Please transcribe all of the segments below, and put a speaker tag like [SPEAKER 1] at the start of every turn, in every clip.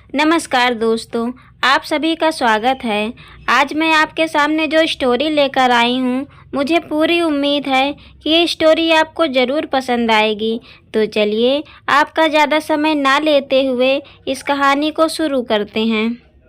[SPEAKER 1] नमस्कार दोस्तों, आप सभी का स्वागत है। आज मैं आपके सामने जो स्टोरी लेकर आई हूँ, मुझे पूरी उम्मीद है कि ये स्टोरी आपको ज़रूर पसंद आएगी। तो चलिए, आपका ज़्यादा समय ना लेते हुए इस कहानी को शुरू करते हैं।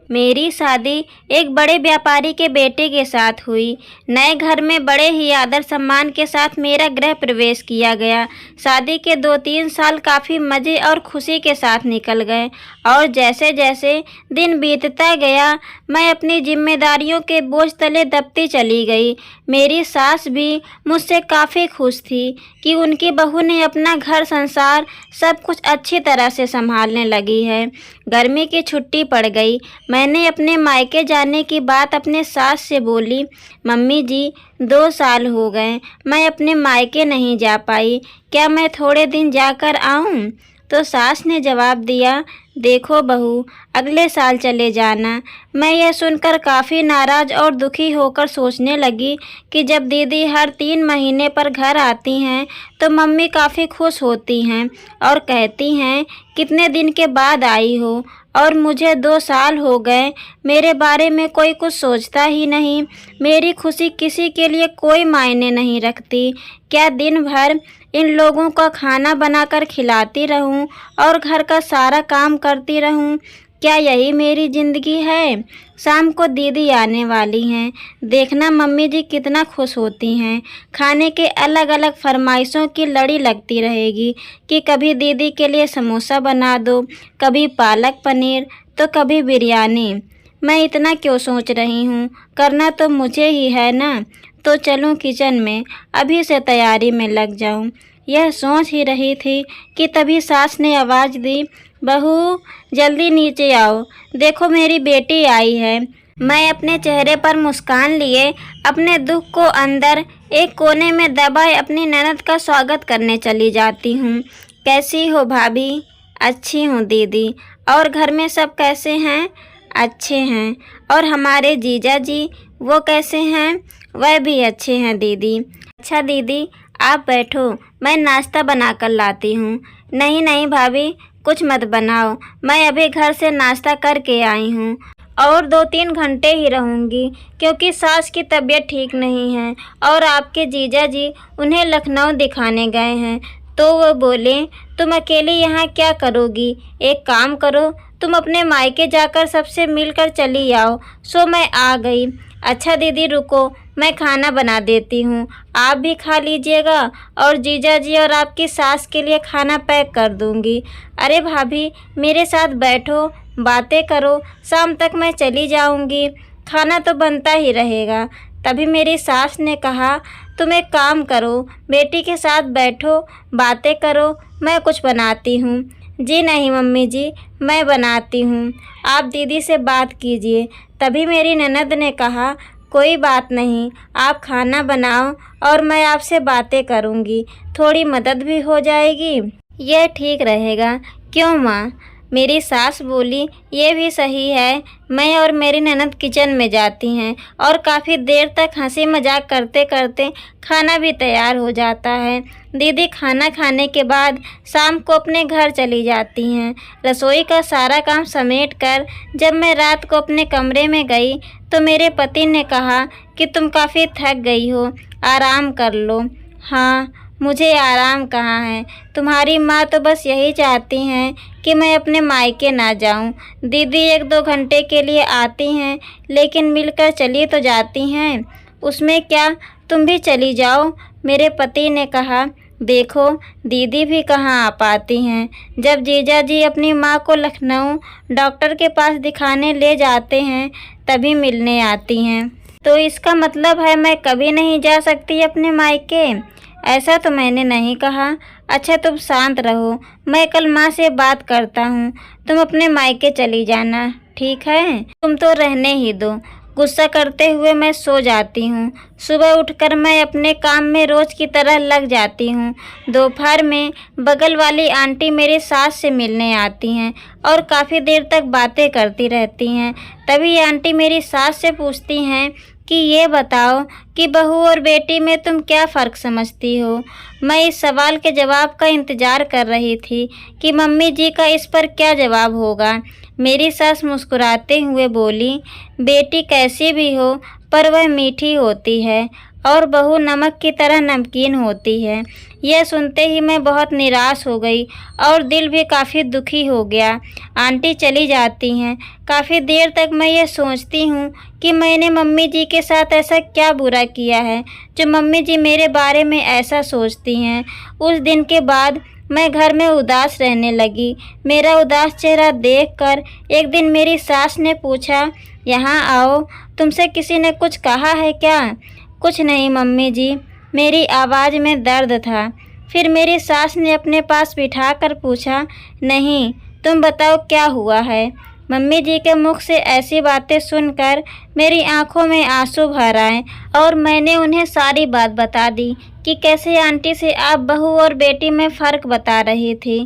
[SPEAKER 1] मेरी शादी एक बड़े व्यापारी के बेटे के साथ हुई। नए घर में बड़े ही आदर सम्मान के साथ मेरा गृह प्रवेश किया गया। शादी के 2-3 साल काफ़ी मज़े और खुशी के साथ निकल गए और जैसे जैसे दिन बीतता गया, मैं अपनी जिम्मेदारियों के बोझ तले दबती चली गई। मेरी सास भी मुझसे काफ़ी खुश थी कि उनकी बहू ने अपना घर संसार सब कुछ अच्छी तरह से संभालने लगी है। गर्मी की छुट्टी पड़ गई। मैंने अपने मायके जाने की बात अपने सास से बोली। मम्मी जी, 2 साल हो गए मैं अपने मायके नहीं जा पाई, क्या मैं थोड़े दिन जाकर आऊँ? तो सास ने जवाब दिया, देखो बहू, अगले साल चले जाना। मैं यह सुनकर काफ़ी नाराज़ और दुखी होकर सोचने लगी कि जब दीदी हर 3 महीने पर घर आती हैं तो मम्मी काफ़ी खुश होती हैं और कहती हैं कितने दिन के बाद आई हो, और मुझे 2 साल हो गए, मेरे बारे में कोई कुछ सोचता ही नहीं। मेरी खुशी किसी के लिए कोई मायने नहीं रखती। क्या दिन भर इन लोगों का खाना बनाकर खिलाती रहूं और घर का सारा काम करती रहूं? क्या यही मेरी ज़िंदगी है? शाम को दीदी आने वाली हैं, देखना मम्मी जी कितना खुश होती हैं। खाने के अलग अलग फरमाइशों की लड़ी लगती रहेगी कि कभी दीदी के लिए समोसा बना दो, कभी पालक पनीर, तो कभी बिरयानी। मैं इतना क्यों सोच रही हूँ, करना तो मुझे ही है ना। तो चलूँ किचन में, अभी से तैयारी में लग जाऊँ। यह सोच ही रही थी कि तभी सास ने आवाज़ दी, बहू जल्दी नीचे आओ, देखो मेरी बेटी आई है। मैं अपने चेहरे पर मुस्कान लिए अपने दुख को अंदर एक कोने में दबाए अपनी ननद का स्वागत करने चली जाती हूँ। कैसी हो भाभी? अच्छी हूँ दीदी। और घर में सब कैसे हैं? अच्छे हैं। और हमारे जीजा जी, वो कैसे हैं? वह भी अच्छे हैं दीदी। अच्छा दीदी, आप बैठो, मैं नाश्ता बनाकर लाती हूँ। नहीं नहीं भाभी, कुछ मत बनाओ, मैं अभी घर से नाश्ता करके आई हूँ और 2-3 घंटे ही रहूँगी, क्योंकि सास की तबीयत ठीक नहीं है और आपके जीजा जी उन्हें लखनऊ दिखाने गए हैं। तो वो बोले, तुम अकेली यहाँ क्या करोगी? एक काम करो, तुम अपने मायके जाकर सबसे मिलकर चली आओ। सो मैं आ गई। अच्छा दीदी रुको, मैं खाना बना देती हूँ, आप भी खा लीजिएगा और जीजा जी और आपकी सास के लिए खाना पैक कर दूँगी। अरे भाभी, मेरे साथ बैठो, बातें करो, शाम तक मैं चली जाऊँगी, खाना तो बनता ही रहेगा। तभी मेरी सास ने कहा, तुम एक काम करो, बेटी के साथ बैठो, बातें करो, मैं कुछ बनाती हूँ। जी नहीं मम्मी जी, मैं बनाती हूँ, आप दीदी से बात कीजिए। तभी मेरी ननद ने कहा, कोई बात नहीं, आप खाना बनाओ और मैं आपसे बातें करूँगी, थोड़ी मदद भी हो जाएगी। यह ठीक रहेगा। क्यों माँ? मेरी सास बोली, ये भी सही है। मैं और मेरी ननद किचन में जाती हैं और काफ़ी देर तक हंसी मजाक करते करते खाना भी तैयार हो जाता है। दीदी खाना खाने के बाद शाम को अपने घर चली जाती हैं। रसोई का सारा काम समेट कर जब मैं रात को अपने कमरे में गई तो मेरे पति ने कहा कि तुम काफ़ी थक गई हो, आराम कर लो। हाँ, मुझे आराम कहाँ है, तुम्हारी माँ तो बस यही चाहती हैं कि मैं अपने मायके ना जाऊँ। दीदी 1-2 घंटे के लिए आती हैं, लेकिन मिलकर चली तो जाती हैं, उसमें क्या, तुम भी चली जाओ। मेरे पति ने कहा, देखो दीदी भी कहाँ आ पाती हैं, जब जीजा जी अपनी माँ को लखनऊ डॉक्टर के पास दिखाने ले जाते हैं तभी मिलने आती हैं। तो इसका मतलब है मैं कभी नहीं जा सकती अपने मायके? ऐसा तो मैंने नहीं कहा। अच्छा तुम शांत रहो, मैं कल माँ से बात करता हूँ, तुम अपने मायके चली जाना, ठीक है? तुम तो रहने ही दो। गुस्सा करते हुए मैं सो जाती हूँ। सुबह उठकर मैं अपने काम में रोज़ की तरह लग जाती हूँ। दोपहर में बगल वाली आंटी मेरी सास से मिलने आती हैं और काफ़ी देर तक बातें करती रहती हैं। तभी आंटी मेरी सास से पूछती हैं कि ये बताओ कि बहू और बेटी में तुम क्या फ़र्क समझती हो। मैं इस सवाल के जवाब का इंतज़ार कर रही थी कि मम्मी जी का इस पर क्या जवाब होगा। मेरी सास मुस्कुराते हुए बोली, बेटी कैसी भी हो पर वह मीठी होती है और बहू नमक की तरह नमकीन होती है। यह सुनते ही मैं बहुत निराश हो गई और दिल भी काफ़ी दुखी हो गया। आंटी चली जाती हैं। काफ़ी देर तक मैं ये सोचती हूँ कि मैंने मम्मी जी के साथ ऐसा क्या बुरा किया है जो मम्मी जी मेरे बारे में ऐसा सोचती हैं। उस दिन के बाद मैं घर में उदास रहने लगी। मेरा उदास चेहरा देखकर एक दिन मेरी सास ने पूछा, यहाँ आओ, तुमसे किसी ने कुछ कहा है क्या? कुछ नहीं मम्मी जी, मेरी आवाज़ में दर्द था। फिर मेरी सास ने अपने पास बिठाकर पूछा, नहीं, तुम बताओ क्या हुआ है? मम्मी जी के मुख से ऐसी बातें सुनकर मेरी आंखों में आंसू भर आए और मैंने उन्हें सारी बात बता दी कि कैसे आंटी से आप बहू और बेटी में फ़र्क बता रही थी।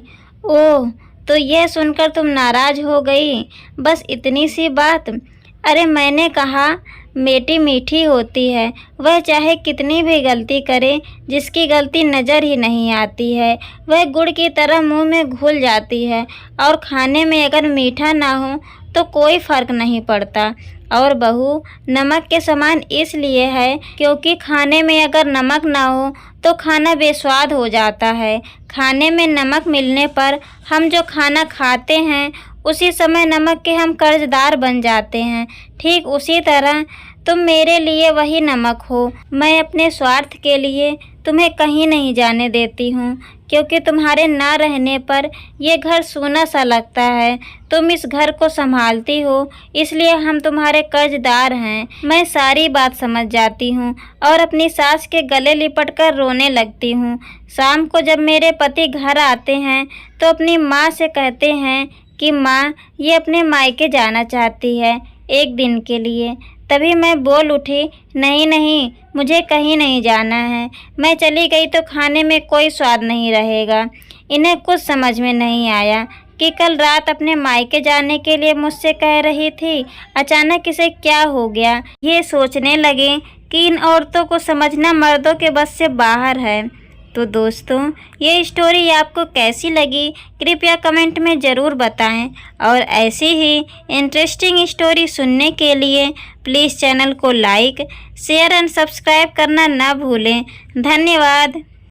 [SPEAKER 1] ओह, तो यह सुनकर तुम नाराज़ हो गई? बस इतनी सी बात? अरे मैंने कहा बेटी मीठी होती है, वह चाहे कितनी भी गलती करे, जिसकी गलती नज़र ही नहीं आती है वह गुड़ की तरह मुंह में घुल जाती है और खाने में अगर मीठा ना हो तो कोई फ़र्क नहीं पड़ता। और बहू नमक के समान इसलिए है क्योंकि खाने में अगर नमक ना हो तो खाना बेस्वाद हो जाता है। खाने में नमक मिलने पर हम जो खाना खाते हैं उसी समय नमक के हम कर्जदार बन जाते हैं। ठीक उसी तरह तुम मेरे लिए वही नमक हो। मैं अपने स्वार्थ के लिए तुम्हें कहीं नहीं जाने देती हूँ क्योंकि तुम्हारे ना रहने पर ये घर सूना सा लगता है। तुम इस घर को संभालती हो इसलिए हम तुम्हारे कर्जदार हैं। मैं सारी बात समझ जाती हूँ और अपनी सास के गले लिपटकर रोने लगती हूँ। शाम को जब मेरे पति घर आते हैं तो अपनी माँ से कहते हैं कि माँ, ये अपने मायके जाना चाहती है एक दिन के लिए। तभी मैं बोल उठी, नहीं नहीं, मुझे कहीं नहीं जाना है। मैं चली गई तो खाने में कोई स्वाद नहीं रहेगा। इन्हें कुछ समझ में नहीं आया कि कल रात अपने मायके जाने के लिए मुझसे कह रही थी, अचानक इसे क्या हो गया। ये सोचने लगे कि इन औरतों को समझना मर्दों के बस से बाहर है। तो दोस्तों, ये स्टोरी आपको कैसी लगी कृपया कमेंट में ज़रूर बताएं और ऐसी ही इंटरेस्टिंग स्टोरी सुनने के लिए प्लीज़ चैनल को लाइक, शेयर एंड सब्सक्राइब करना ना भूलें। धन्यवाद।